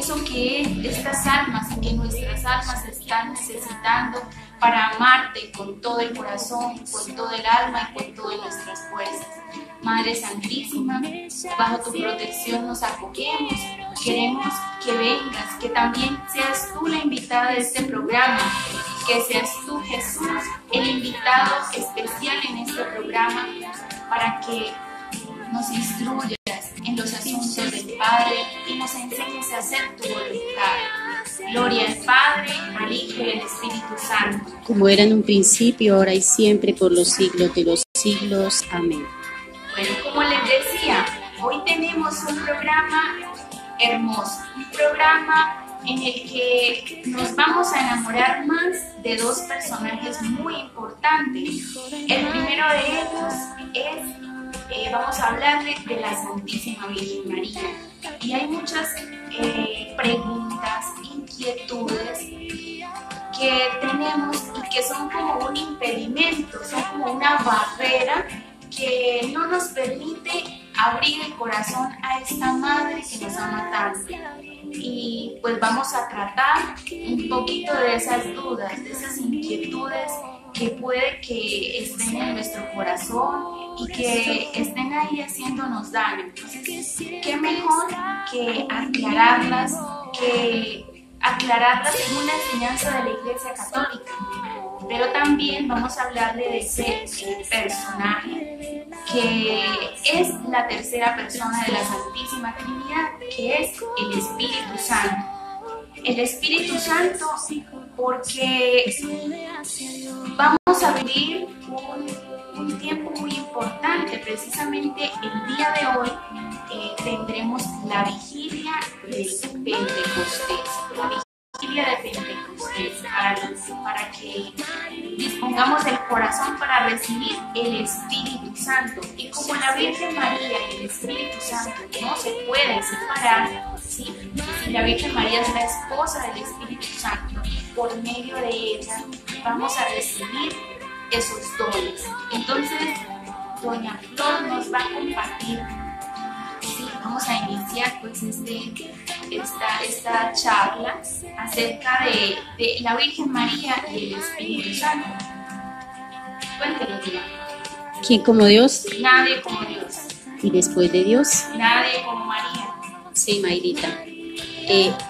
eso que estas almas y que nuestras almas están necesitando para amarte con todo el corazón, con todo el alma y con todas nuestras fuerzas. Madre Santísima, bajo tu protección nos acogemos. Queremos que vengas, que también seas tú la invitada de este programa, que seas tú, Jesús, el invitado especial en este programa, para que nos instruyas en los asuntos del Padre y nos enseñes a hacer tu voluntad. Gloria al Padre, al Hijo y al Espíritu Santo. Como era en un principio, ahora y siempre, por los siglos de los siglos. Amén. Bueno, como les decía, hoy tenemos un programa hermoso, un programa en el que nos vamos a enamorar más de dos personajes muy importantes. El primero de ellos es, vamos a hablarle de la Santísima Virgen María. Y hay muchas preguntas, inquietudes que tenemos y que son como un impedimento, son como una barrera que no nos permite abrir el corazón a esta madre que nos ama tanto. Y pues vamos a tratar un poquito de esas dudas, de esas inquietudes que puede que estén en nuestro corazón y que estén ahí haciéndonos daño. Entonces, qué mejor que aclararlas en una enseñanza de la Iglesia Católica. Pero también vamos a hablarle de ese personaje que es la tercera persona de la Santísima Trinidad, que es el Espíritu Santo. El Espíritu Santo, porque vamos a vivir un tiempo muy importante. Precisamente el día de hoy tendremos la vigilia de Pentecostés. De Pentecostés, para que dispongamos el corazón para recibir el Espíritu Santo. Y como la Virgen María y el Espíritu Santo no se pueden separar, ¿sí? Y la Virgen María es la esposa del Espíritu Santo, por medio de ella vamos a recibir esos dones. Entonces, doña Flor nos va a compartir. Sí, vamos a iniciar pues esta charla acerca de la Virgen María y el Espíritu Santo. Cuéntenos, Dios. ¿Quién como Dios? Nadie como Dios. ¿Y después de Dios? Nadie como María. Sí, Mayrita.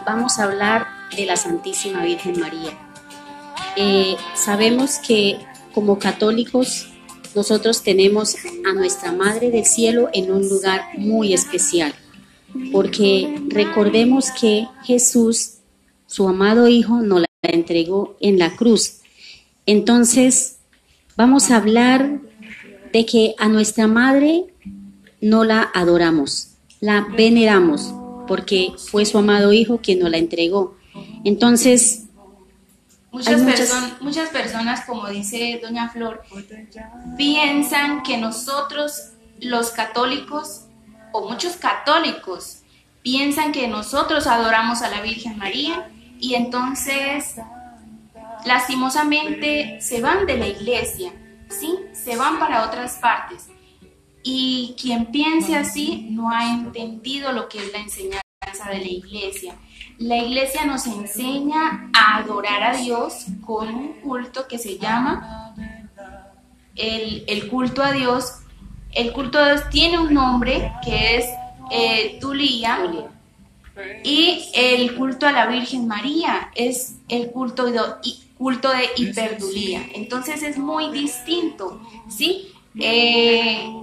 Vamos a hablar de la Santísima Virgen María. Sabemos que como católicos nosotros tenemos a nuestra Madre del Cielo en un lugar muy especial, porque recordemos que Jesús, su amado Hijo, nos la entregó en la cruz. Entonces, vamos a hablar de que a nuestra Madre no la adoramos, la veneramos, porque fue su amado Hijo quien nos la entregó. Entonces, muchas personas, como dice doña Flor, piensan que nosotros, los católicos, o muchos católicos, piensan que nosotros adoramos a la Virgen María y entonces, lastimosamente, se van de la iglesia, ¿sí? Se van para otras partes. Y quien piense así no ha entendido lo que es la enseñanza de la iglesia. La iglesia nos enseña a adorar a Dios con un culto que se llama el culto a Dios. El culto a Dios tiene un nombre que es Tulía, y el culto a la Virgen María es el culto de Hiperdulía. Entonces es muy distinto, ¿sí?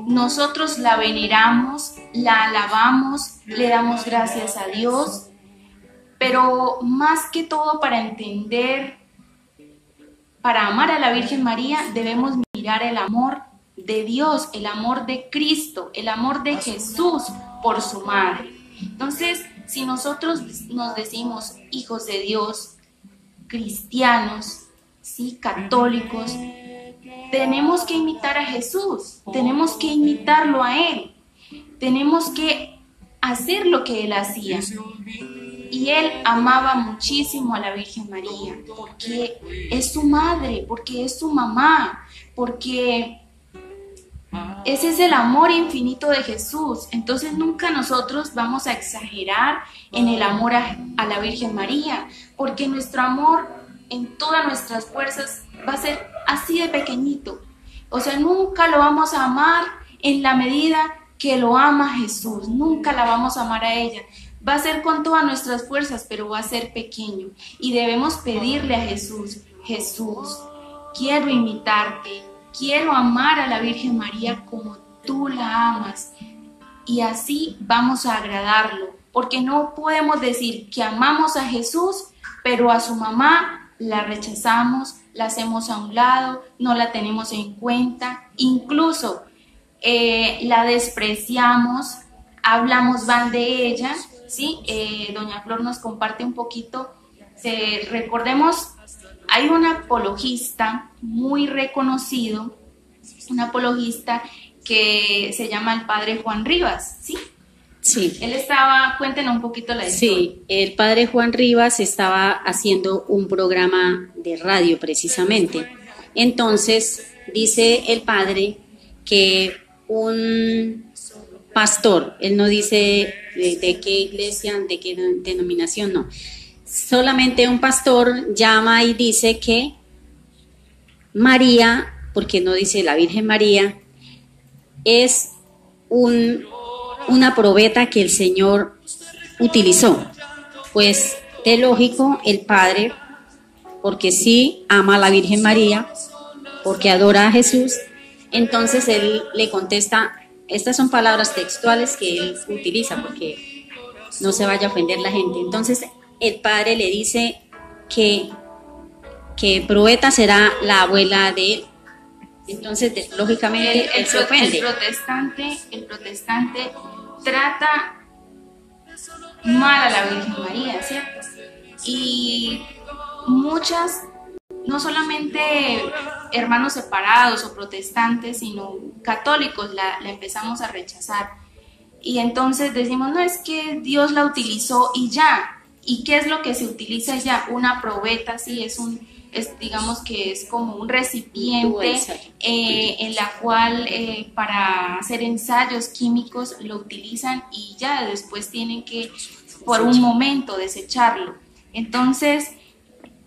Nosotros la veneramos, la alabamos, le damos gracias a Dios, pero más que todo para entender, para amar a la Virgen María debemos mirar el amor de Dios, el amor de Cristo, el amor de Jesús por su madre. Entonces, si nosotros nos decimos hijos de Dios, cristianos, ¿sí? Católicos, tenemos que imitar a Jesús, tenemos que imitarlo a Él, tenemos que hacer lo que Él hacía. Y Él amaba muchísimo a la Virgen María, porque es su madre, porque es su mamá, porque Ese es el amor infinito de Jesús. Entonces nunca nosotros vamos a exagerar en el amor a la Virgen María, porque nuestro amor en todas nuestras fuerzas va a ser así de pequeñito. O sea, nunca lo vamos a amar en la medida que lo ama Jesús. Nunca la vamos a amar a ella. Va a ser con todas nuestras fuerzas, pero va a ser pequeño. Y debemos pedirle a Jesús: Jesús, quiero imitarte, quiero amar a la Virgen María como tú la amas. Y así vamos a agradarlo, porque no podemos decir que amamos a Jesús, pero a su mamá la rechazamos, la hacemos a un lado, no la tenemos en cuenta, incluso la despreciamos, hablamos mal de ella, ¿sí? Doña Flor nos comparte un poquito. Recordemos, hay un apologista muy reconocido, un apologista que se llama el padre Juan Rivas, ¿sí? Sí. Él estaba, cuéntenos un poquito la historia. Sí, el padre Juan Rivas estaba haciendo un programa de radio precisamente. Entonces, dice el padre que un pastor, él no dice de qué iglesia, de qué denominación, no. Solamente un pastor llama y dice que María, porque no dice la Virgen María, es una probeta que el Señor utilizó. Pues de lógico, el padre, porque sí ama a la Virgen María, porque adora a Jesús, entonces él le contesta, estas son palabras textuales que él utiliza porque no se vaya a ofender la gente. Entonces el padre le dice que probeta será la abuela de él. Entonces, lógicamente, él se ofende. El protestante trata mal a la Virgen María, ¿cierto? Y muchas, no solamente hermanos separados o protestantes, sino católicos la empezamos a rechazar. Y entonces decimos, no, es que Dios la utilizó y ya. ¿Y qué es lo que se utiliza ya? Una probeta, sí, digamos que es como un recipiente en la cual para hacer ensayos químicos lo utilizan y ya después tienen que por un momento desecharlo. Entonces,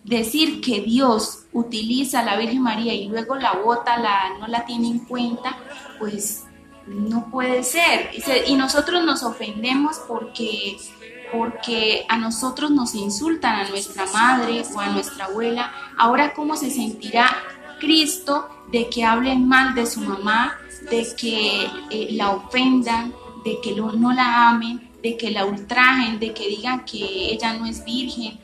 decir que Dios utiliza a la Virgen María y luego la bota, no la tiene en cuenta, pues no puede ser. Y nosotros nos ofendemos porque a nosotros nos insultan a nuestra madre o a nuestra abuela. Ahora, ¿cómo se sentirá Cristo de que hablen mal de su mamá, de que la ofendan, de que no la amen, de que la ultrajen, de que digan que ella no es virgen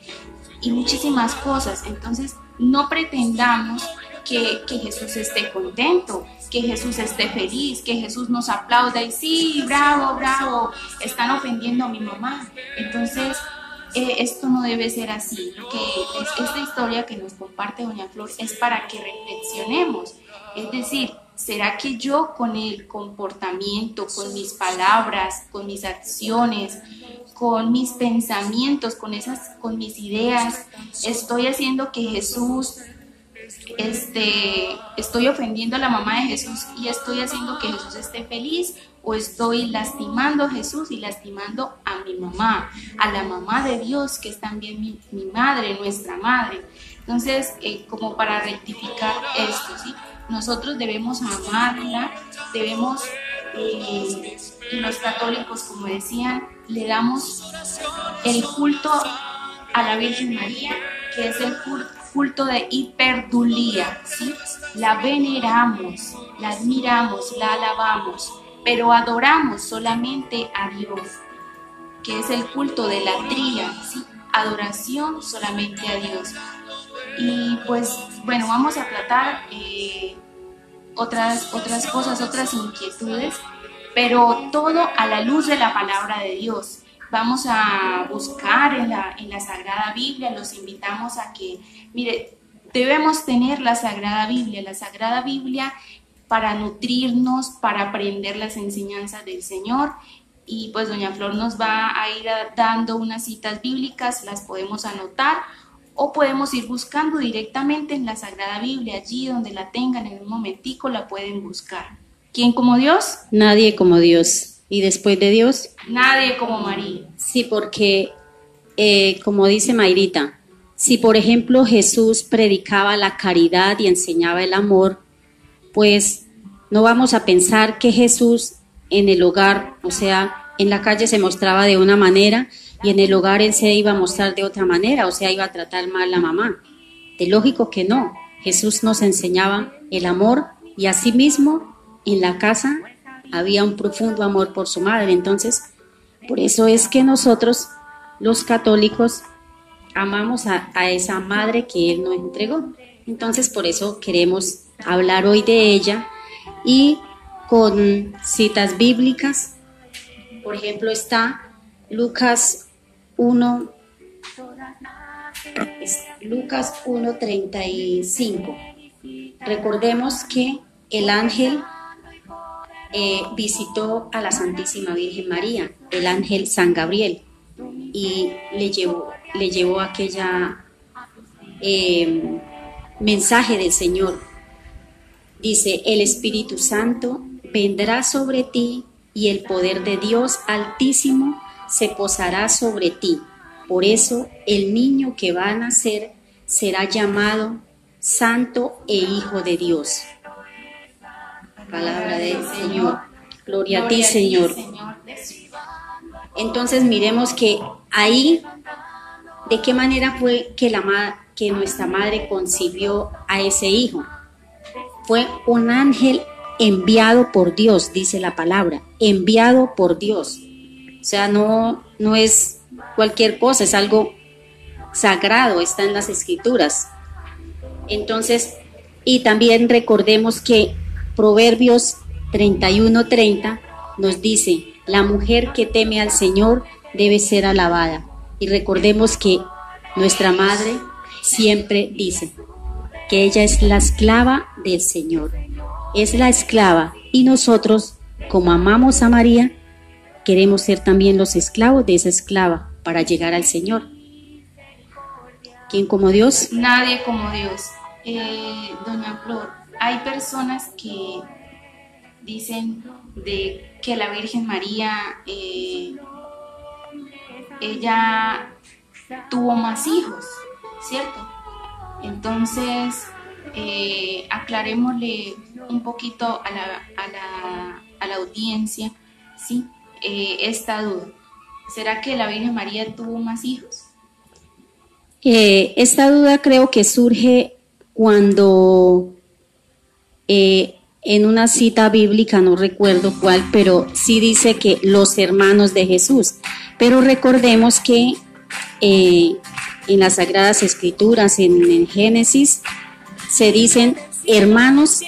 y muchísimas cosas? Entonces, no pretendamos que Jesús esté contento, que Jesús esté feliz, que Jesús nos aplauda y sí, bravo, bravo, están ofendiendo a mi mamá. Entonces, esto no debe ser así. Esta historia que nos comparte doña Flor es para que reflexionemos. Es decir, ¿será que yo con el comportamiento, con mis palabras, con mis acciones, con mis pensamientos, con mis ideas, estoy haciendo que Jesús... estoy ofendiendo a la mamá de Jesús y estoy haciendo que Jesús esté feliz, o estoy lastimando a Jesús y lastimando a mi mamá, a la mamá de Dios, que es también mi madre, nuestra madre? Entonces, como para rectificar esto, ¿sí? Nosotros debemos amarla, debemos, y los católicos, como decían, le damos el culto a la Virgen María, que es el culto de hiperdulía, ¿sí? La veneramos, la admiramos, la alabamos, pero adoramos solamente a Dios, que es el culto de la tría, ¿sí? Adoración solamente a Dios. Y pues, bueno, vamos a tratar otras cosas, otras inquietudes, pero todo a la luz de la palabra de Dios. Vamos a buscar en la Sagrada Biblia, los invitamos a que, mire, debemos tener la Sagrada Biblia para nutrirnos, para aprender las enseñanzas del Señor. Y pues doña Flor nos va a ir dando unas citas bíblicas, las podemos anotar o podemos ir buscando directamente en la Sagrada Biblia, allí donde la tengan en un momentico la pueden buscar. ¿Quién como Dios? Nadie como Dios. ¿Y después de Dios? Nadie como María. Sí, porque como dice Mayrita, si por ejemplo Jesús predicaba la caridad y enseñaba el amor, pues no vamos a pensar que Jesús en el hogar, o sea, en la calle se mostraba de una manera y en el hogar él se iba a mostrar de otra manera, o sea, iba a tratar mal a la mamá. De lógico que no. Jesús nos enseñaba el amor y asimismo en la casa había un profundo amor por su madre. Entonces, por eso es que nosotros, los católicos, amamos a esa madre que Él nos entregó. Entonces, por eso queremos hablar hoy de ella y con citas bíblicas. Por ejemplo, está Lucas 1:35. Recordemos que el ángel visitó a la Santísima Virgen María, el ángel San Gabriel, y le llevó aquella mensaje del Señor. Dice, el Espíritu Santo vendrá sobre ti y el poder de Dios Altísimo se posará sobre ti. Por eso el niño que va a nacer será llamado Santo e Hijo de Dios. Palabra del Señor. Gloria a ti, Señor. Entonces miremos que ahí, ¿de qué manera fue que nuestra madre concibió a ese hijo? Fue un ángel enviado por Dios, dice la palabra, enviado por Dios. O sea, no es cualquier cosa, es algo sagrado, está en las Escrituras. Entonces, y también recordemos que Proverbios 31:30 nos dice, la mujer que teme al Señor debe ser alabada. Y recordemos que nuestra madre siempre dice que ella es la esclava del Señor, es la esclava, y nosotros, como amamos a María, queremos ser también los esclavos de esa esclava para llegar al Señor. ¿Quién como Dios? Nadie como Dios. Doña Flor, hay personas que dicen de que la Virgen María, ella tuvo más hijos, ¿cierto? Entonces, aclarémosle un poquito a la audiencia, ¿sí? Esta duda. ¿Será que la Virgen María tuvo más hijos? Esta duda creo que surge cuando en una cita bíblica, no recuerdo cuál, pero sí dice que los hermanos de Jesús. Pero recordemos que en las Sagradas Escrituras, en Génesis, se dicen hermanos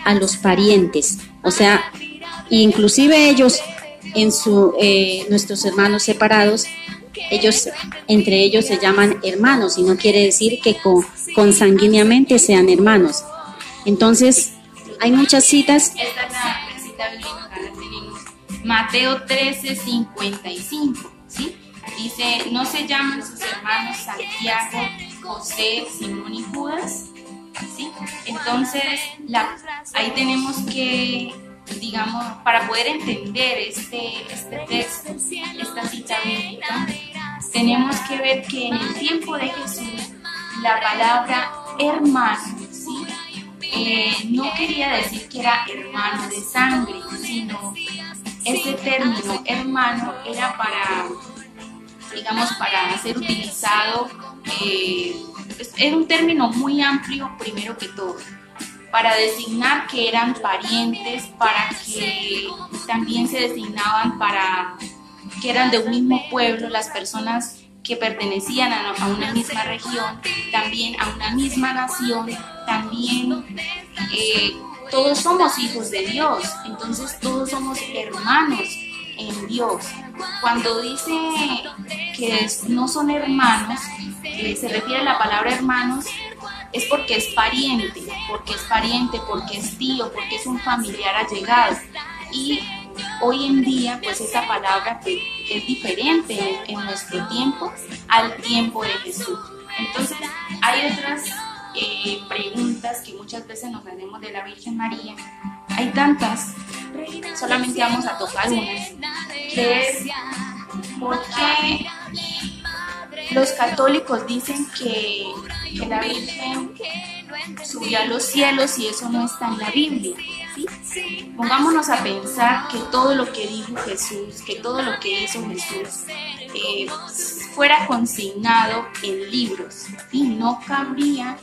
a los parientes. O sea, inclusive ellos, nuestros hermanos separados, ellos entre ellos se llaman hermanos y no quiere decir que consanguíneamente sean hermanos. Entonces, hay muchas citas. Esta es la cita bíblica, la tenemos. Mateo 13:55, ¿sí? Dice, ¿no se llaman sus hermanos Santiago, José, Simón y Judas? ¿Sí? Entonces, ahí tenemos que, digamos, para poder entender este texto, esta cita bíblica, tenemos que ver que en el tiempo de Jesús, la palabra hermano, ¿sí? No quería decir que era hermano de sangre, sino ese término hermano era para ser utilizado, era un término muy amplio primero que todo, para designar que eran parientes, para que también se designaban para que eran de un mismo pueblo, las personas que pertenecían a una misma región, también a una misma nación, también todos somos hijos de Dios, entonces todos somos hermanos en Dios. Cuando dice que no son hermanos, se refiere a la palabra hermanos, es porque es pariente, porque es tío, porque es un familiar allegado. Y hoy en día, pues esa palabra es diferente en nuestro tiempo al tiempo de Jesús. Entonces, hay otras preguntas que muchas veces nos hacemos de la Virgen María. hay tantas, solamente vamos a tocar una, que es por qué los católicos dicen que la Virgen subió a los cielos y eso no está en la Biblia, ¿sí? Pongámonos a pensar que todo lo que dijo Jesús, que todo lo que hizo Jesús fuera consignado en libros y no cabría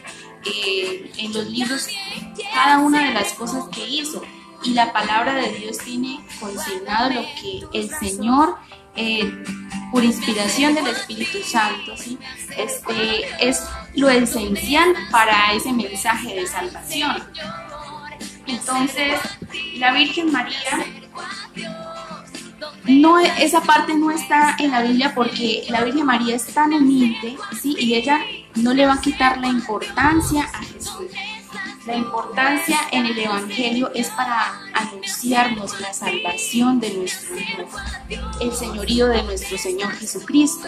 en los libros cada una de las cosas que hizo, y la palabra de Dios tiene consignado lo que el Señor por inspiración del Espíritu Santo, ¿sí? Es lo esencial para ese mensaje de salvación. Entonces, la Virgen María, no, esa parte no está en la Biblia porque la Virgen María es tan humilde, ¿sí? Y ella no le va a quitar la importancia a Jesús. La importancia en el Evangelio es para anunciarnos la salvación de nuestro Dios, el señorío de nuestro Señor Jesucristo.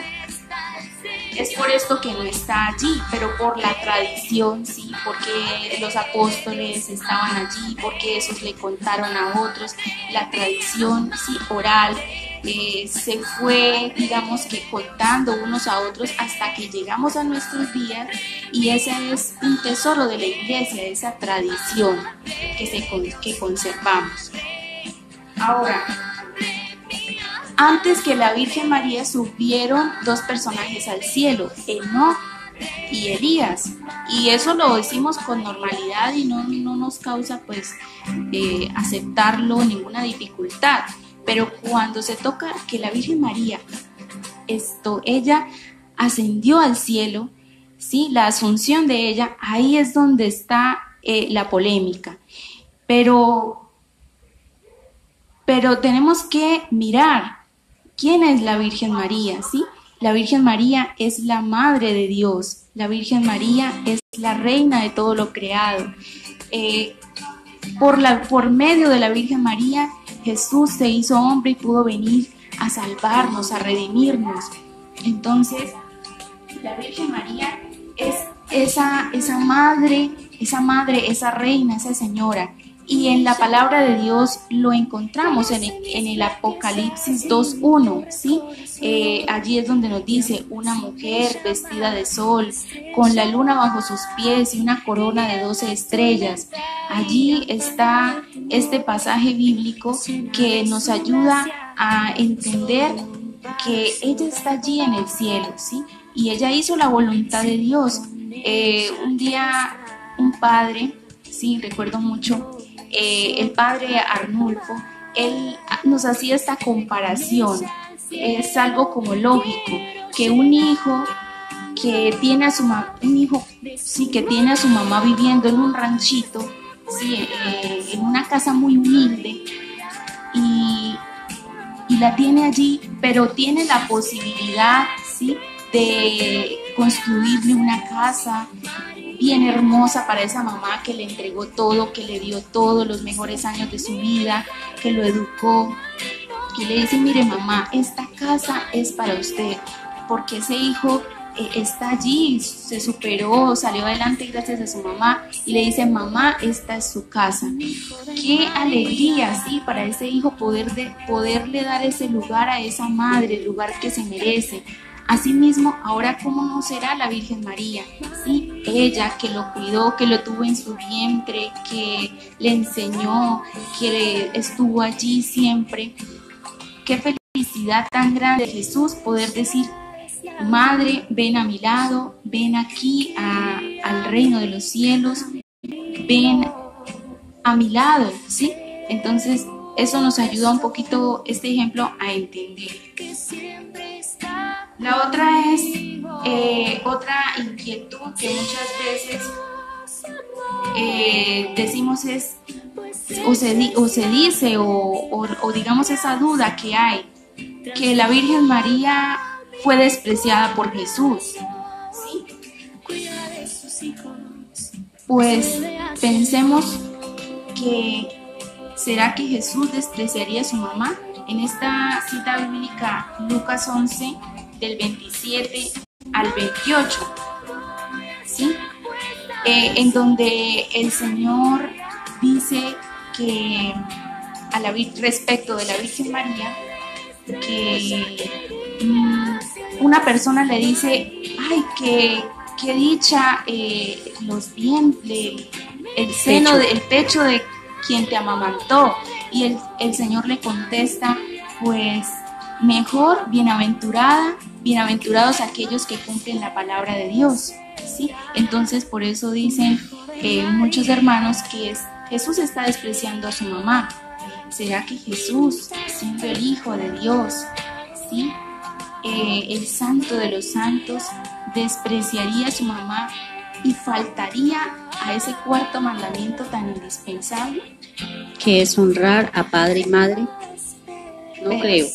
Es por esto que no está allí, pero por la tradición, sí, porque los apóstoles estaban allí, porque esos le contaron a otros, la tradición, sí, oral, se fue, digamos que contando unos a otros hasta que llegamos a nuestros días, y ese es un tesoro de la iglesia, esa tradición que conservamos. Ahora, antes que la Virgen María subieron dos personajes al cielo, Enoc y Elías, y eso lo decimos con normalidad y no nos causa pues aceptarlo ninguna dificultad. Pero cuando se toca que la Virgen María, ella ascendió al cielo, ¿sí? La asunción de ella, ahí es donde está la polémica. Pero tenemos que mirar quién es la Virgen María, ¿sí? La Virgen María es la Madre de Dios, la Virgen María es la Reina de todo lo creado. Por medio de la Virgen María, Jesús se hizo hombre y pudo venir a salvarnos, a redimirnos. Entonces, la Virgen María es esa madre, esa reina, esa señora. Y en la palabra de Dios lo encontramos en el Apocalipsis 2:1, ¿sí? Allí es donde nos dice: una mujer vestida de sol, con la luna bajo sus pies y una corona de 12 estrellas. Allí está este pasaje bíblico que nos ayuda a entender que ella está allí en el cielo, ¿sí? Y ella hizo la voluntad de Dios. Un día un padre, sí, recuerdo mucho, el padre Arnulfo, él nos hacía esta comparación. Es algo como lógico que un hijo que tiene a su mamá viviendo en un ranchito, sí, en una casa muy humilde, y la tiene allí, pero tiene la posibilidad, sí, de construirle una casa bien hermosa para esa mamá que le entregó todo, que le dio todos los mejores años de su vida, que lo educó, y le dice: mire mamá, esta casa es para usted, porque ese hijo está allí, se superó, salió adelante gracias a su mamá, y le dice: mamá, esta es su casa. Qué alegría, sí, para ese hijo poderle dar ese lugar a esa madre, el lugar que se merece. Asimismo, ahora cómo no será la Virgen María, ¿sí? Ella que lo cuidó, que lo tuvo en su vientre, que le enseñó, que estuvo allí siempre. Qué felicidad tan grande de Jesús poder decir: Madre, ven a mi lado, ven aquí al reino de los cielos, ven a mi lado, ¿sí? Entonces, eso nos ayuda un poquito, este ejemplo, a entender. La otra es otra inquietud que muchas veces decimos o se dice o digamos esa duda que hay, que la Virgen María fue despreciada por Jesús, ¿sí? Pues pensemos que ¿será que Jesús despreciaría a su mamá? En esta cita bíblica, Lucas 11, del 27 al 28, ¿sí? En donde el Señor dice que respecto de la Virgen María, que una persona le dice, ay, qué dicha el seno, el pecho de quien te amamantó. Y el Señor le contesta, pues mejor, bienaventurados aquellos que cumplen la palabra de Dios, ¿sí? Entonces por eso dicen muchos hermanos que Jesús está despreciando a su mamá. ¿Será que Jesús, siendo el Hijo de Dios, ¿sí? El santo de los santos, despreciaría a su mamá y faltaría a ese cuarto mandamiento tan indispensable? Que es honrar a padre y madre. No Pues, creo.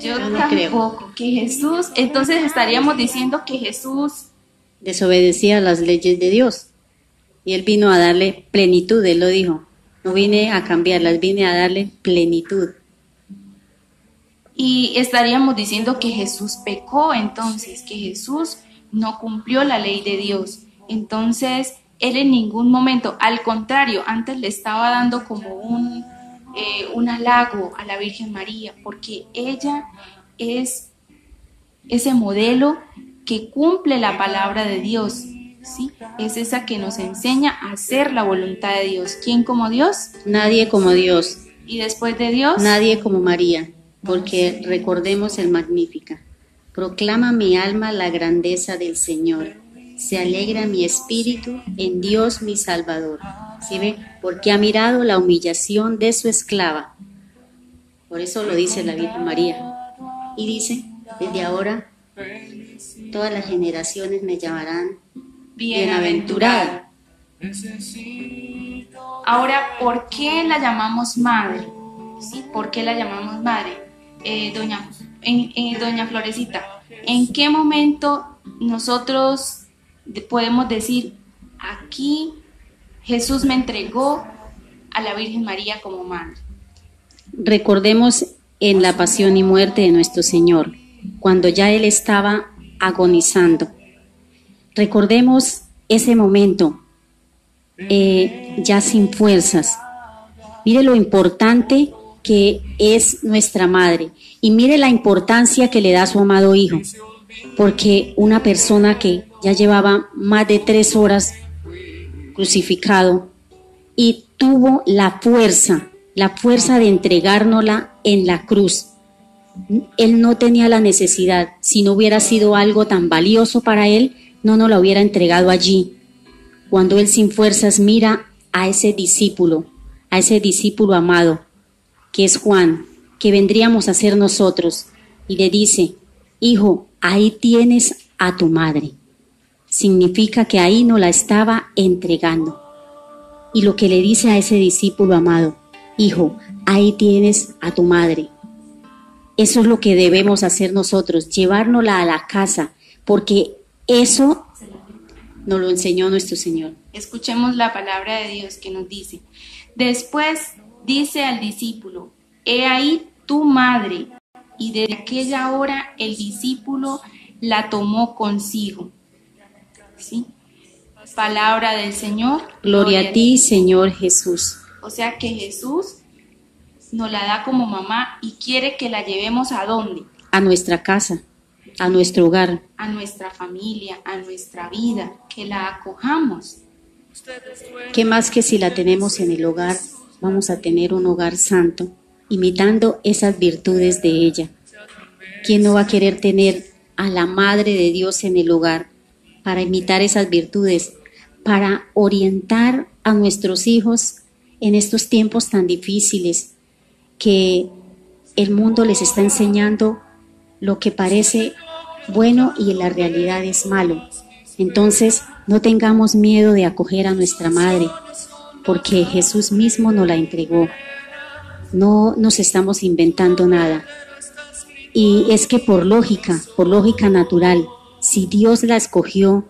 Yo no tampoco. creo. Que Jesús, entonces estaríamos diciendo que Jesús Desobedecía las leyes de Dios. Y Él vino a darle plenitud, Él lo dijo. No vine a cambiarlas, vine a darle plenitud. Y estaríamos diciendo que Jesús pecó, entonces, que Jesús no cumplió la ley de Dios. Entonces, Él en ningún momento, al contrario, antes le estaba dando como un halago a la Virgen María, porque ella es ese modelo que cumple la palabra de Dios, ¿sí? Es esa que nos enseña a hacer la voluntad de Dios. ¿Quién como Dios? Nadie como Dios. Y después de Dios, Nadie como María, porque recordemos el Magnífica. Proclama mi alma la grandeza del Señor. Se alegra mi espíritu en Dios mi Salvador. ¿Sí ve? Porque ha mirado la humillación de su esclava. Por eso lo dice la Virgen María. Y dice, desde ahora, todas las generaciones me llamarán bienaventurada. Ahora, ¿por qué la llamamos madre? ¿Sí? ¿Por qué la llamamos madre? Doña Florecita, ¿en qué momento nosotros podemos decir, aquí Jesús me entregó a la Virgen María como madre? Recordemos en la pasión y muerte de nuestro Señor, cuando ya Él estaba agonizando. Recordemos ese momento, ya sin fuerzas. Mire lo importante que es nuestra madre y mire la importancia que le da a su amado Hijo, porque una persona que ya llevaba más de 3 horas crucificado y tuvo la fuerza de entregárnosla en la cruz. Él no tenía la necesidad, si no hubiera sido algo tan valioso para Él, no nos la hubiera entregado allí. Cuando Él sin fuerzas mira a ese discípulo amado, que es Juan, que vendríamos a ser nosotros, y le dice, hijo, ahí tienes a tu madre. Significa que ahí nos la estaba entregando. Y lo que le dice a ese discípulo amado, hijo, ahí tienes a tu madre. Eso es lo que debemos hacer nosotros, llevárnosla a la casa, porque eso nos lo enseñó nuestro Señor. Escuchemos la palabra de Dios que nos dice, después dice al discípulo, he ahí tu madre, y desde aquella hora el discípulo la tomó consigo. ¿Sí? Palabra del Señor. Gloria a ti, Señor Jesús. O sea que Jesús nos la da como mamá y quiere que la llevemos ¿a dónde? A nuestra casa, a nuestro hogar. A nuestra familia, a nuestra vida, que la acojamos. ¿Qué más que si la tenemos en el hogar, vamos a tener un hogar santo, imitando esas virtudes de ella? ¿Quién no va a querer tener a la Madre de Dios en el hogar para imitar esas virtudes, para orientar a nuestros hijos en estos tiempos tan difíciles que el mundo les está enseñando lo que parece bueno y en la realidad es malo? Entonces, no tengamos miedo de acoger a nuestra madre, porque Jesús mismo nos la entregó. No nos estamos inventando nada. Y es que por lógica natural, si Dios la escogió,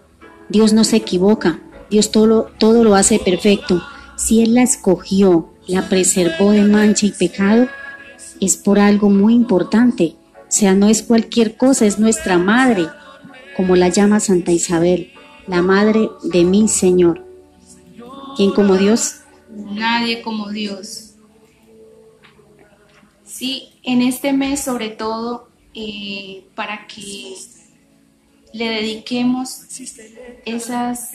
Dios no se equivoca, Dios todo lo hace perfecto. Si Él la escogió, la preservó de mancha y pecado, es por algo muy importante. O sea, no es cualquier cosa, es nuestra madre, como la llama Santa Isabel, la madre de mi Señor. ¿Quién como Dios? Nadie como Dios. Sí, en este mes sobre todo, para que le dediquemos esas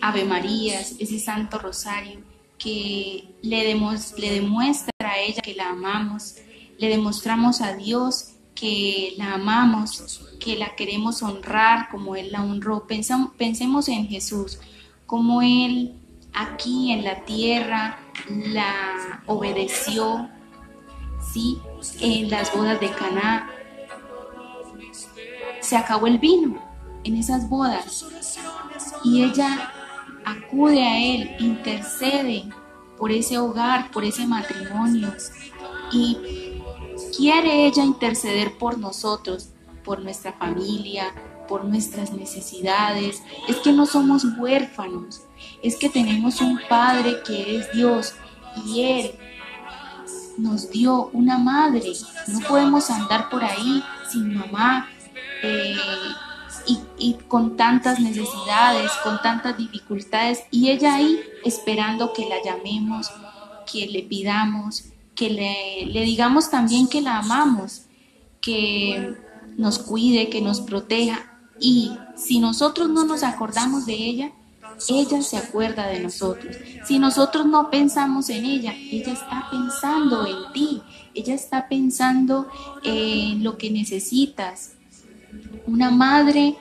Ave Marías, ese Santo Rosario, que le demuestra a ella que la amamos, le demostramos a Dios que la amamos, que la queremos honrar como Él la honró. Pensemos en Jesús, como Él aquí en la tierra la obedeció, ¿sí? En las bodas de Caná se acabó el vino en esas bodas y ella acude a Él, intercede por ese hogar, por ese matrimonio, y quiere ella interceder por nosotros, por nuestra familia, por nuestras necesidades. Es que no somos huérfanos, es que tenemos un Padre que es Dios y Él nos dio una madre. No podemos andar por ahí sin mamá, y con tantas necesidades, con tantas dificultades, y ella ahí esperando que la llamemos, que le pidamos, que le digamos también que la amamos, que nos cuide, que nos proteja. Y si nosotros no nos acordamos de ella, ella se acuerda de nosotros. Si nosotros no pensamos en ella, ella está pensando en ti, ella está pensando en lo que necesitas. Una madre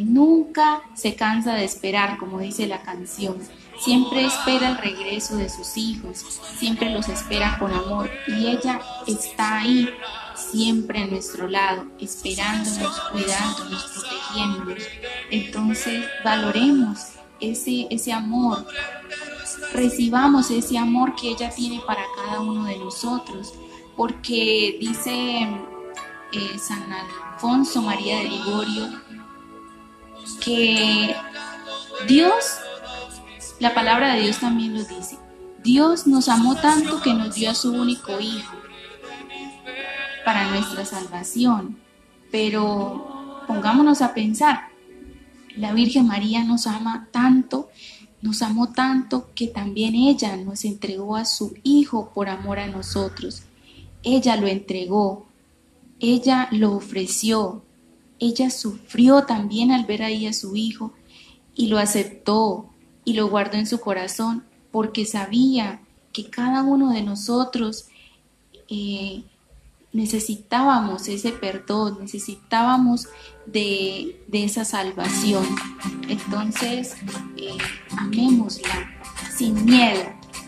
nunca se cansa de esperar, como dice la canción. Siempre espera el regreso de sus hijos, siempre los espera con amor, y ella está ahí, siempre a nuestro lado, esperándonos, cuidándonos, protegiéndonos. Entonces, valoremos ese amor, recibamos ese amor que ella tiene para cada uno de nosotros, porque dice San Alfonso María de Ligorio que Dios, la palabra de Dios también lo dice, Dios nos amó tanto que nos dio a su único hijo para nuestra salvación. Pero pongámonos a pensar, la Virgen María nos ama tanto, nos amó tanto, que también ella nos entregó a su hijo por amor a nosotros. Ella lo entregó, ella lo ofreció, ella sufrió también al ver ahí a su hijo y lo aceptó y lo guardó en su corazón, porque sabía que cada uno de nosotros necesitábamos ese perdón, necesitábamos de esa salvación. Entonces, amémosla sin miedo,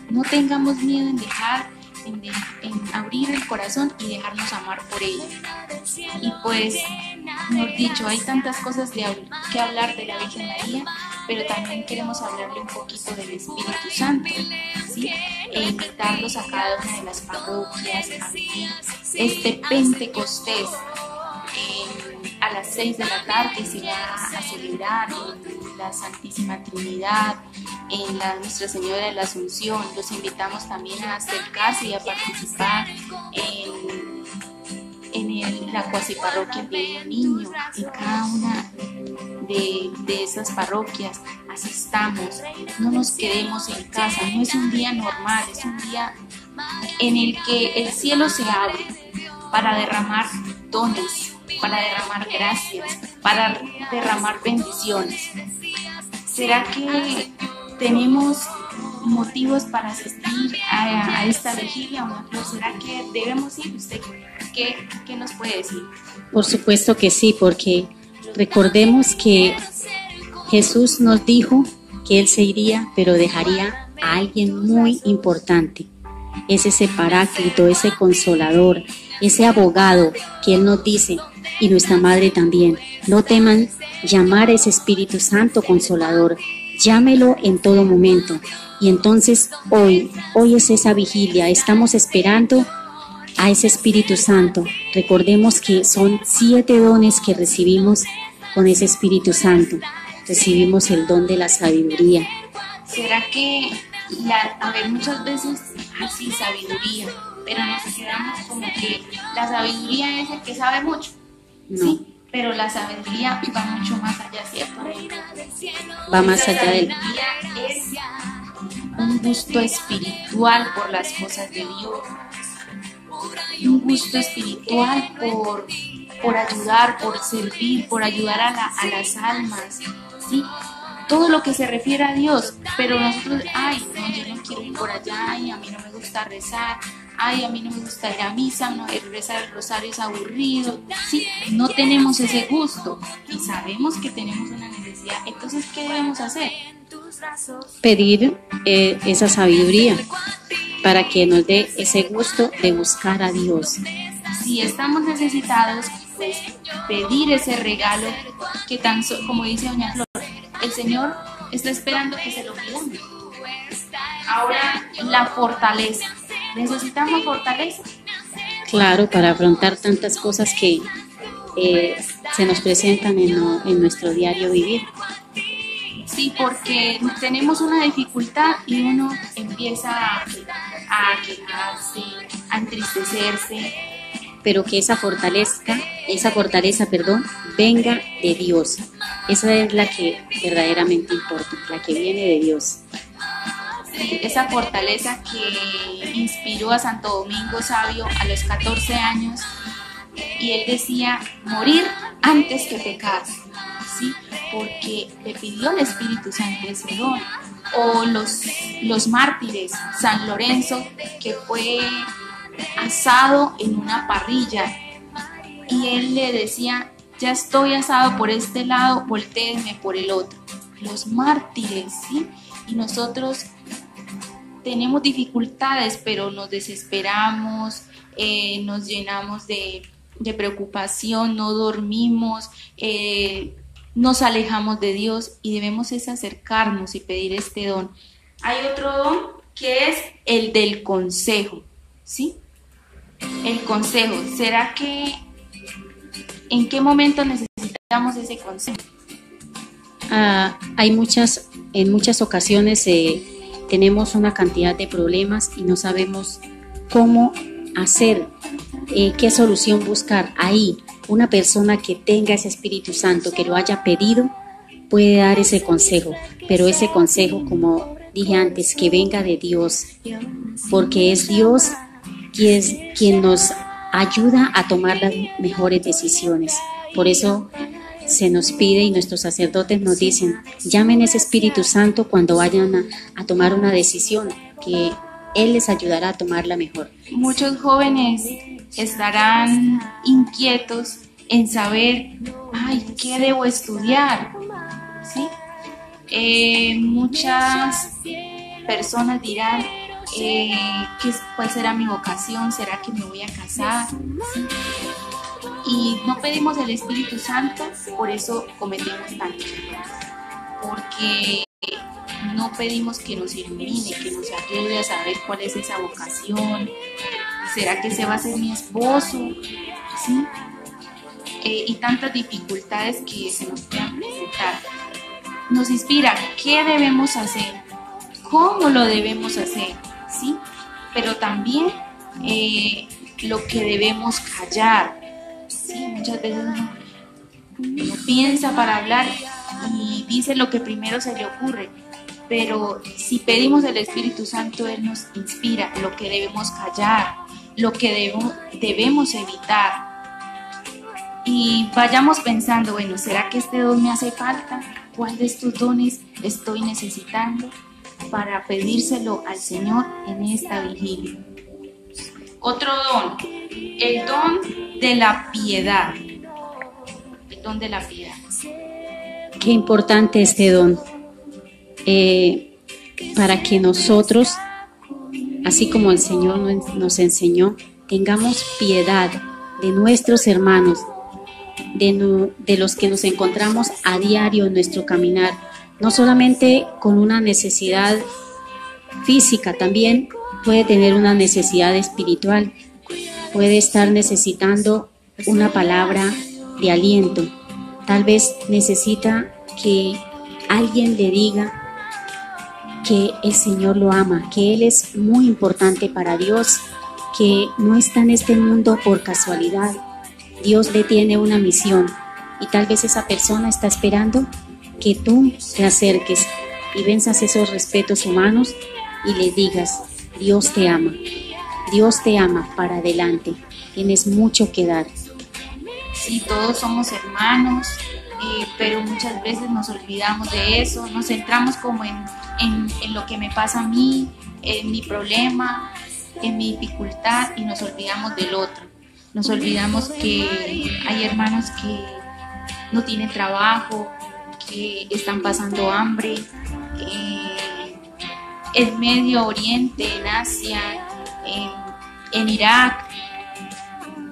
no tengamos miedo en abrir el corazón y dejarnos amar por ella. Y pues, mejor dicho, hay tantas cosas que hablar de la Virgen María, pero también queremos hablarle un poquito del Espíritu Santo, ¿sí? E invitarlos a cada una de las parroquias a vivir este Pentecostés. A las 6 de la tarde se va a celebrar en la Santísima Trinidad, en Nuestra Señora de la Asunción. Los invitamos también a acercarse y a participar en la cuasiparroquia de un niño. En cada una de esas parroquias asistamos, no nos quedemos en casa. No es un día normal, es un día en el que el cielo se abre para derramar dones, para derramar gracias, para derramar bendiciones. ¿Será que tenemos motivos para asistir a esta vigilia o no? ¿Será que debemos ir? ¿Usted qué nos puede decir? Por supuesto que sí, porque recordemos que Jesús nos dijo que Él se iría, pero dejaría a alguien muy importante. Es ese Paráclito, ese Consolador, ese abogado que Él nos dice, y nuestra Madre también. No teman llamar a ese Espíritu Santo Consolador, llámelo en todo momento. Y entonces hoy es esa vigilia, estamos esperando a ese Espíritu Santo. Recordemos que son 7 dones que recibimos con ese Espíritu Santo. Recibimos el don de la sabiduría. ¿Será que muchas veces así sabiduría, pero nos quedamos como que la sabiduría es el que sabe mucho? No. Sí, pero la sabiduría va mucho más allá, ¿cierto? Va más allá del... La sabiduría es un gusto espiritual por las cosas de Dios. un gusto espiritual por ayudar, por servir, por ayudar a las almas, ¿sí? Todo lo que se refiere a Dios, pero nosotros, ay, no, yo no quiero ir por allá, ay, a mí no me gusta rezar, ay, a mí no me gusta ir a misa, no, rezar el rosario es aburrido, ¿sí? No tenemos ese gusto y sabemos que tenemos una necesidad, entonces, ¿qué debemos hacer? Pedir esa sabiduría para que nos dé ese gusto de buscar a Dios. Si estamos necesitados, pues pedir ese regalo que como dice doña Flor, el Señor está esperando que se lo pidamos. Ahora, la fortaleza. ¿Necesitamos fortaleza? Claro, para afrontar tantas cosas que se nos presentan en nuestro diario vivir. Sí, porque tenemos una dificultad y uno empieza a quejarse, a entristecerse. Pero que esa fortaleza, venga de Dios. Esa es la que verdaderamente importa, la que viene de Dios. Sí, esa fortaleza que inspiró a Santo Domingo Sabio a los 14 años y él decía, morir antes que pecar, ¿sí? Porque le pidió al Espíritu Santo ese don. O los mártires, San Lorenzo, que fue asado en una parrilla y él le decía, ya estoy asado por este lado, voltéenme por el otro. Los mártires, ¿sí? Y nosotros tenemos dificultades, pero nos desesperamos, nos llenamos de preocupación, no dormimos, nos alejamos de Dios y debemos es acercarnos y pedir este don. Hay otro don que es el del consejo, ¿sí? El consejo, ¿será que en qué momento necesitamos ese consejo? En muchas ocasiones tenemos una cantidad de problemas y no sabemos cómo hacer, qué solución buscar. Ahí, una persona que tenga ese Espíritu Santo, que lo haya pedido, puede dar ese consejo, pero ese consejo, como dije antes, que venga de Dios, porque es Dios quien nos ayuda a tomar las mejores decisiones. Por eso se nos pide y nuestros sacerdotes nos dicen, llamen ese Espíritu Santo cuando vayan a tomar una decisión, que Él les ayudará a tomarla mejor. Muchos jóvenes estarán inquietos en saber, ay, ¿qué debo estudiar? ¿Sí? Muchas personas dirán, ¿cuál será mi vocación? ¿Será que me voy a casar? ¿Sí? Y no pedimos el Espíritu Santo, por eso cometemos tantos errores, porque no pedimos que nos ilumine, que nos ayude a saber cuál es esa vocación. ¿Será que ese va a ser mi esposo? ¿Sí? Y tantas dificultades que se nos puedan presentar. Nos inspira qué debemos hacer, cómo lo debemos hacer, ¿sí? Pero también lo que debemos callar, ¿sí? Muchas veces uno piensa para hablar y dice lo que primero se le ocurre, pero si pedimos el Espíritu Santo, Él nos inspira lo que debemos callar, lo que debemos evitar. Y vayamos pensando, bueno, ¿será que este don me hace falta? ¿Cuál de estos dones estoy necesitando para pedírselo al Señor en esta vigilia? Otro don, el don de la piedad. El don de la piedad. Qué importante este don, para que nosotros, así como el Señor nos enseñó, tengamos piedad de nuestros hermanos, de los que nos encontramos a diario en nuestro caminar, no solamente con una necesidad física, también puede tener una necesidad espiritual, puede estar necesitando una palabra de aliento, tal vez necesita que alguien le diga que el Señor lo ama, que Él es muy importante para Dios, que no está en este mundo por casualidad. Dios le tiene una misión y tal vez esa persona está esperando que tú te acerques y venzas esos respetos humanos y le digas, Dios te ama. Dios te ama, para adelante. Tienes mucho que dar. Sí, todos somos hermanos, pero muchas veces nos olvidamos de eso, nos centramos como en lo que me pasa a mí, en mi problema, en mi dificultad, y nos olvidamos del otro. Nos olvidamos que hay hermanos que no tienen trabajo, que están pasando hambre, en Medio Oriente, en Asia, en Irak,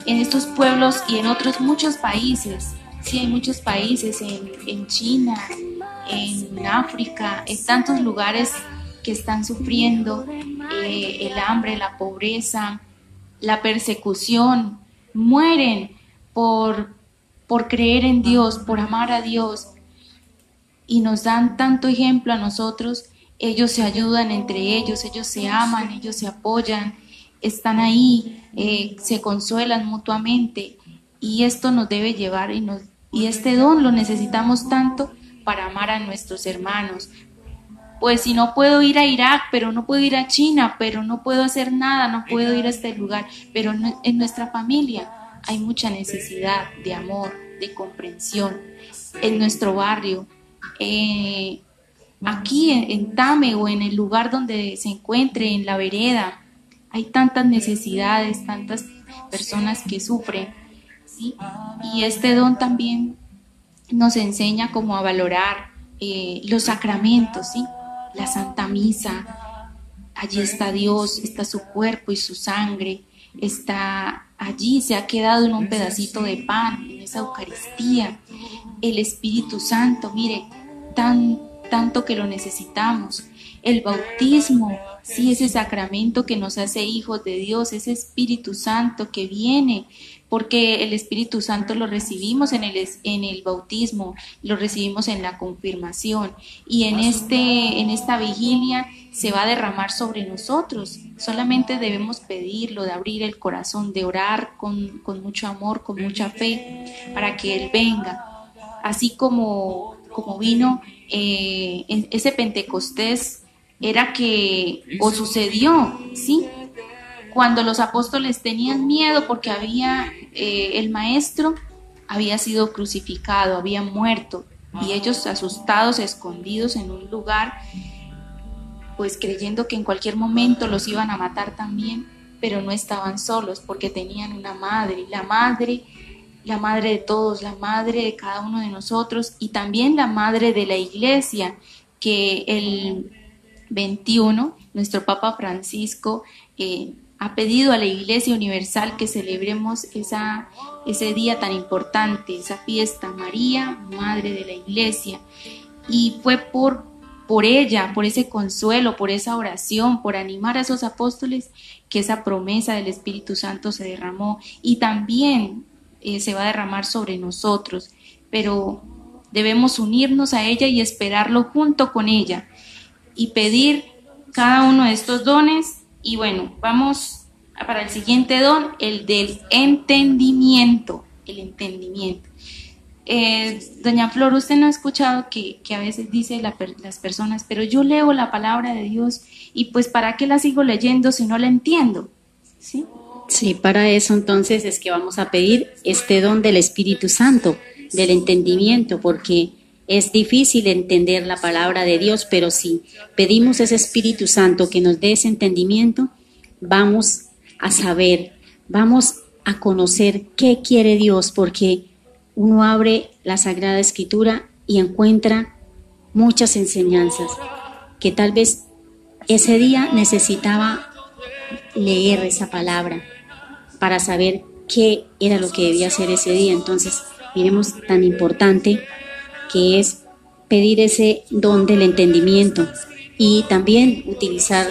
en estos pueblos y en otros muchos países. Sí, hay muchos países en China, en África, en tantos lugares que están sufriendo el hambre, la pobreza, la persecución. Mueren por creer en Dios, por amar a Dios, y nos dan tanto ejemplo a nosotros. Ellos se ayudan entre ellos se aman, ellos se apoyan, están ahí, se consuelan mutuamente, y esto nos debe llevar, y este don lo necesitamos tanto para amar a nuestros hermanos. Pues si no puedo ir a Irak, pero no puedo ir a China, pero no puedo hacer nada, no puedo ir a este lugar, pero en nuestra familia hay mucha necesidad de amor, de comprensión. En nuestro barrio, aquí en Tame, o en el lugar donde se encuentre, en la vereda, hay tantas necesidades, tantas personas que sufren, ¿sí? Y este don también nos enseña como a valorar los sacramentos, ¿sí? La Santa Misa, allí está Dios, está su cuerpo y su sangre, está allí, se ha quedado en un pedacito de pan, en esa Eucaristía. El Espíritu Santo, mire, tanto que lo necesitamos. El bautismo, sí, ese sacramento que nos hace hijos de Dios, ese Espíritu Santo que viene, porque el Espíritu Santo lo recibimos en el bautismo, lo recibimos en la confirmación, y en esta vigilia se va a derramar sobre nosotros. Solamente debemos pedirlo, de abrir el corazón, de orar con mucho amor, con mucha fe, para que Él venga. Así como vino en ese Pentecostés, era que, o sucedió, ¿sí? Cuando los apóstoles tenían miedo porque el maestro había sido crucificado, había muerto, y ellos asustados, escondidos en un lugar, pues creyendo que en cualquier momento los iban a matar también, pero no estaban solos porque tenían una madre, la madre de todos, la madre de cada uno de nosotros, y también la madre de la Iglesia, que el 21, nuestro Papa Francisco ha pedido a la Iglesia Universal que celebremos ese día tan importante, esa fiesta, María, Madre de la Iglesia. Y fue por ella, por ese consuelo, por esa oración, por animar a esos apóstoles, que esa promesa del Espíritu Santo se derramó, y también se va a derramar sobre nosotros, pero debemos unirnos a ella y esperarlo junto con ella, y pedir cada uno de estos dones. Y bueno, vamos para el siguiente don, el del entendimiento, el entendimiento. Doña Flor, usted no ha escuchado que a veces dice las personas, pero yo leo la palabra de Dios, y pues ¿para qué la sigo leyendo si no la entiendo? ¿Sí? Sí, para eso entonces es que vamos a pedir este don del Espíritu Santo, del entendimiento, porque es difícil entender la palabra de Dios, pero si pedimos ese Espíritu Santo que nos dé ese entendimiento, vamos a saber, vamos a conocer qué quiere Dios, porque uno abre la Sagrada Escritura y encuentra muchas enseñanzas que tal vez ese día necesitaba leer esa palabra para saber qué era lo que debía hacer ese día. Entonces, miremos tan importante que es pedir ese don del entendimiento, y también utilizar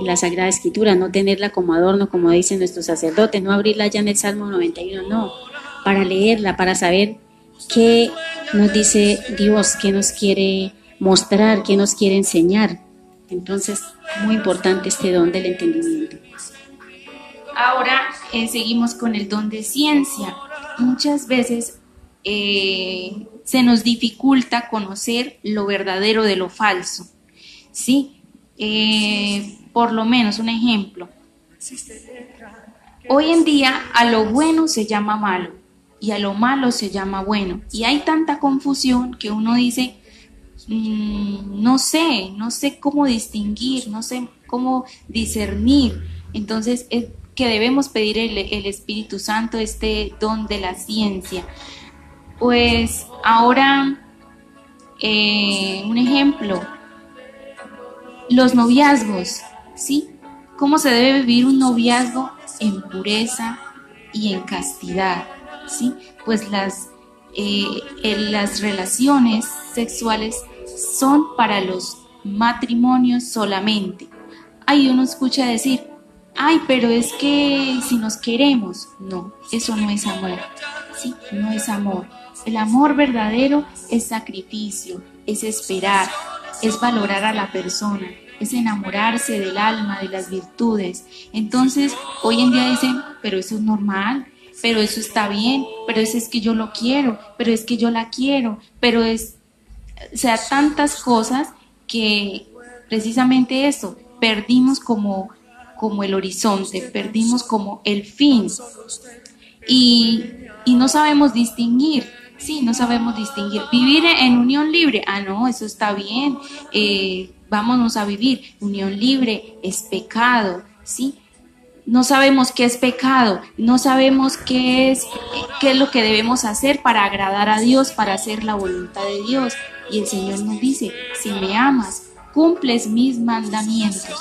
la Sagrada Escritura, no tenerla como adorno, como dicen nuestros sacerdotes, no abrirla ya en el Salmo 91, no, para leerla, para saber qué nos dice Dios, qué nos quiere mostrar, qué nos quiere enseñar. Entonces, muy importante este don del entendimiento. Ahora seguimos con el don de ciencia. Muchas veces se nos dificulta conocer lo verdadero de lo falso, ¿sí? Por lo menos un ejemplo, Hoy en día a lo bueno se llama malo y a lo malo se llama bueno. Y hay tanta confusión que uno dice, no sé cómo distinguir, no sé cómo discernir. Entonces es que debemos pedir el Espíritu Santo, este don de la ciencia. Pues ahora, un ejemplo, los noviazgos, ¿sí? ¿Cómo se debe vivir un noviazgo en pureza y en castidad? ¿Sí? Pues las relaciones sexuales son para los matrimonios solamente. Hay uno escucha decir, ay, pero es que si nos queremos, no, eso no es amor, ¿sí? No es amor. El amor verdadero es sacrificio, es esperar, es valorar a la persona, es enamorarse del alma, de las virtudes. Entonces, hoy en día dicen, pero eso es normal, pero eso está bien, pero eso es que yo lo quiero, pero es que yo la quiero, pero es, o sea, tantas cosas que precisamente eso, perdimos como el horizonte, perdimos como el fin y no sabemos distinguir. Sí, no sabemos distinguir. Vivir en unión libre, no, eso está bien, vámonos a vivir. Unión libre es pecado, ¿sí? No sabemos qué es pecado, no sabemos qué es lo que debemos hacer para agradar a Dios, para hacer la voluntad de Dios. Y el Señor nos dice, si me amas, cumples mis mandamientos.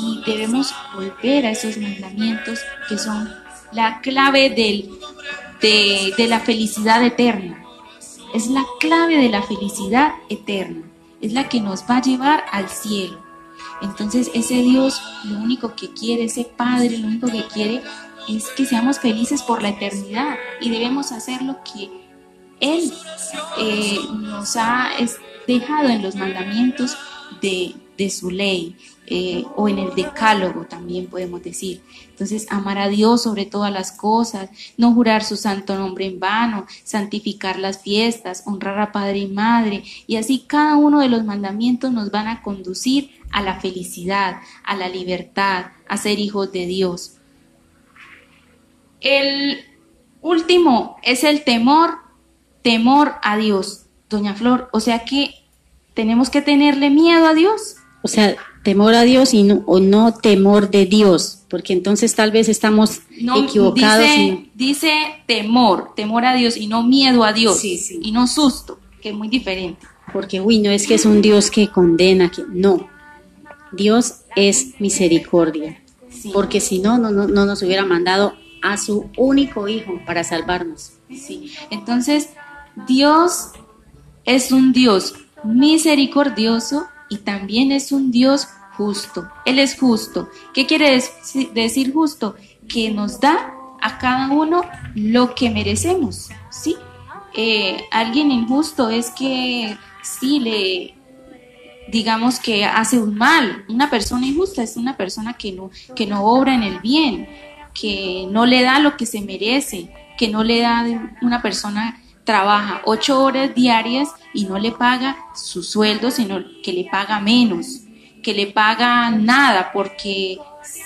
Y debemos volver a esos mandamientos que son la clave de la felicidad eterna. Es la clave de la felicidad eterna. Es la que nos va a llevar al cielo. Entonces ese Dios lo único que quiere, ese Padre lo único que quiere es que seamos felices por la eternidad. Y debemos hacer lo que Él nos ha dejado en los mandamientos de su ley. O en el decálogo también podemos decir. Entonces, amar a Dios sobre todas las cosas, no jurar su santo nombre en vano, santificar las fiestas, honrar a padre y madre, y así cada uno de los mandamientos nos van a conducir a la felicidad, a la libertad, a ser hijos de Dios. El último es el temor a Dios, doña Flor, o sea que tenemos que tenerle miedo a Dios. O sea, temor a Dios o no temor de Dios, porque entonces tal vez estamos equivocados. Dice temor a Dios y no miedo a Dios, sí, sí. Y no susto, que es muy diferente. Porque, no es que es un Dios que condena, no. Dios es misericordia, sí. Porque si no nos hubiera mandado a su único Hijo para salvarnos. Sí. Entonces, Dios es un Dios misericordioso y también es un Dios justo. Él es justo. ¿Qué quiere decir justo? Que nos da a cada uno lo que merecemos, ¿sí? Alguien injusto es que sí digamos que hace un mal. Una persona injusta es una persona que no obra en el bien, que no le da lo que se merece, que no le da. Una persona trabaja 8 horas diarias y no le paga su sueldo, sino que le paga menos, que le paga nada porque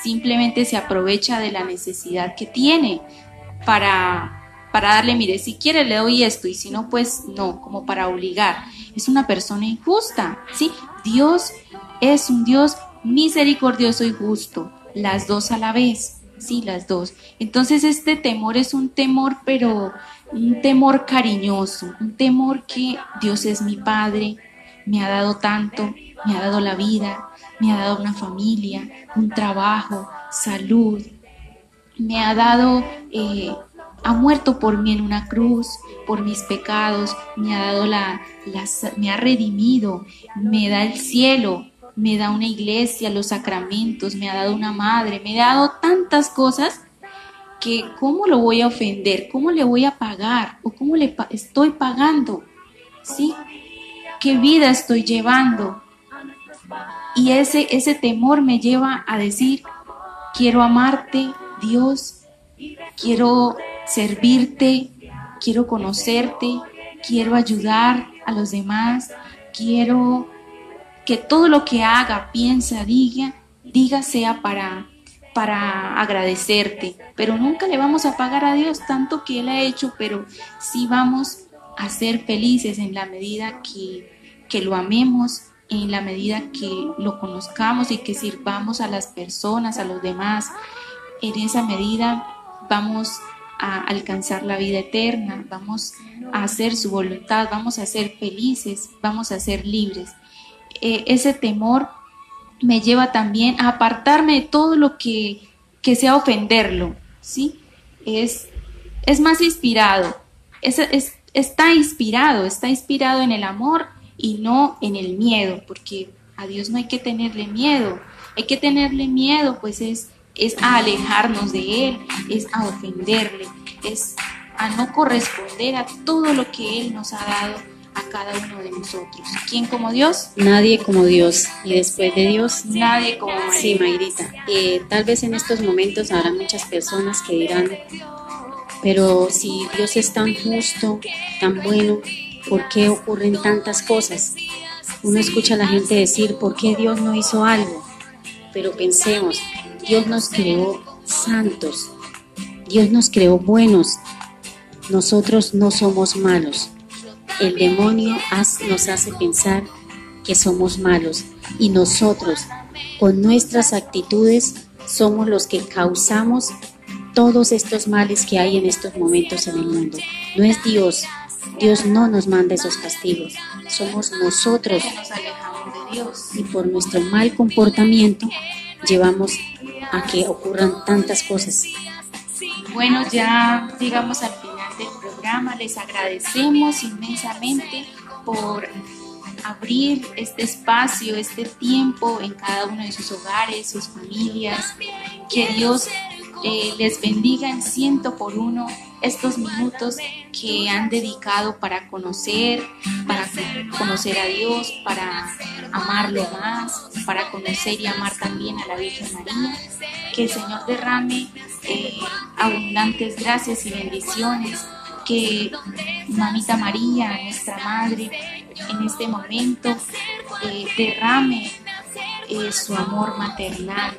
simplemente se aprovecha de la necesidad que tiene para darle, mire, si quiere le doy esto y si no, pues no, como para obligar. Es una persona injusta, ¿sí? Dios es un Dios misericordioso y justo, las dos a la vez, sí, las dos. Entonces este temor es un temor, pero un temor cariñoso, un temor que Dios es mi Padre, me ha dado tanto, me ha dado la vida, me ha dado una familia, un trabajo, salud, me ha dado, ha muerto por mí en una cruz, por mis pecados, me ha dado me ha redimido, me da el cielo, me da una iglesia, los sacramentos, me ha dado una madre, me ha dado tantas cosas que cómo lo voy a ofender, cómo le voy a pagar o cómo le estoy pagando, ¿sí? ¿Qué vida estoy llevando? Y ese temor me lleva a decir, quiero amarte, Dios, quiero servirte, quiero conocerte, quiero ayudar a los demás, quiero que todo lo que haga, piensa, diga sea para para agradecerte, pero nunca le vamos a pagar a Dios tanto que Él ha hecho, pero sí vamos a ser felices en la medida que lo amemos, en la medida que lo conozcamos y que sirvamos a las personas, a los demás. En esa medida vamos a alcanzar la vida eterna, vamos a hacer su voluntad, vamos a ser felices, vamos a ser libres. Ese temor me lleva también a apartarme de todo lo que sea ofenderlo, ¿sí? Es más inspirado, está inspirado en el amor y no en el miedo, porque a Dios no hay que tenerle miedo. Hay que tenerle miedo, pues es a alejarnos de Él, es a ofenderle, es a no corresponder a todo lo que Él nos ha dado a cada uno de nosotros. ¿Quién como Dios? Nadie como Dios. Y después de Dios, nadie como María. Sí, Mayrita. Tal vez en estos momentos habrá muchas personas que dirán, pero si Dios es tan justo, tan bueno, ¿por qué ocurren tantas cosas? Uno escucha a la gente decir, ¿por qué Dios no hizo algo? Pero pensemos, Dios nos creó santos, Dios nos creó buenos, nosotros no somos malos. El demonio nos hace pensar que somos malos y nosotros, con nuestras actitudes, somos los que causamos todos estos males que hay en estos momentos en el mundo. No es Dios. Dios no nos manda esos castigos. Somos nosotros que nos alejamos de Dios. Y por nuestro mal comportamiento llevamos a que ocurran tantas cosas. Bueno, ya llegamos al final del programa. Les agradecemos inmensamente por abrir este espacio, este tiempo en cada uno de sus hogares, sus familias. Que Dios les bendiga en 100 por 1 estos minutos que han dedicado para conocer a Dios, para amarlo más, para conocer y amar también a la Virgen María. Que el Señor derrame abundantes gracias y bendiciones. Que Mamita María, nuestra Madre, en este momento derrame su amor maternal.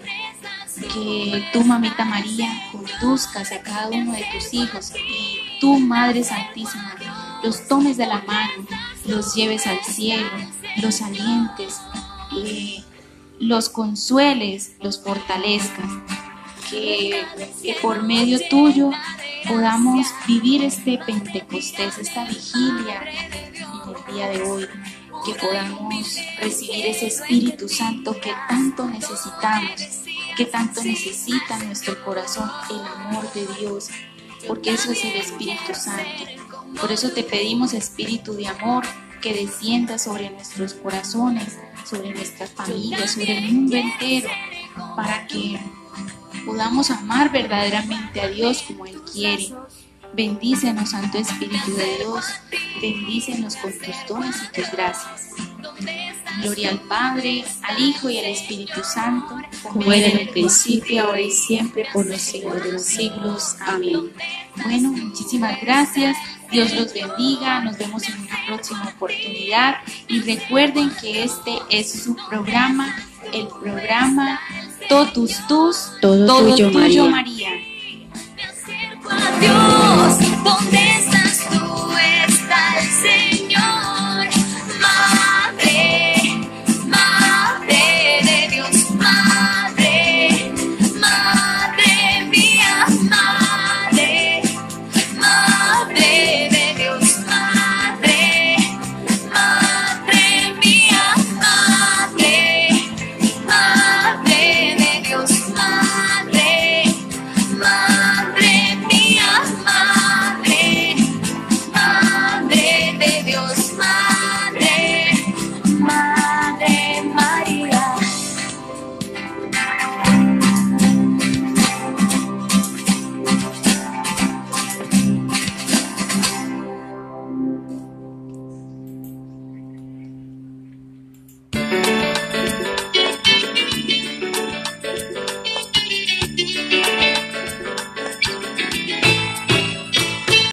Que tú, Mamita María, conduzcas a cada uno de tus hijos y tú, Madre Santísima, los tomes de la mano, los lleves al cielo, los alientes, los consueles, los fortalezcas. Que por medio tuyo podamos vivir este Pentecostés, esta vigilia en el día de hoy. Que podamos recibir ese Espíritu Santo que tanto necesitamos, que tanto necesita nuestro corazón, el amor de Dios, porque eso es el Espíritu Santo. Por eso te pedimos, Espíritu de amor, que descienda sobre nuestros corazones, sobre nuestras familias, sobre el mundo entero, para que podamos amar verdaderamente a Dios como Él quiere. Bendícenos, Santo Espíritu de Dios, bendícenos con tus dones y tus gracias. Gloria al Padre, al Hijo y al Espíritu Santo, como era en el principio, ahora y siempre, por los siglos de los siglos. Amén. Bueno, muchísimas gracias. Dios los bendiga. Nos vemos en una próxima oportunidad. Y recuerden que este es su programa, el programa Totus Tus, todo tuyo, María. Dios, donde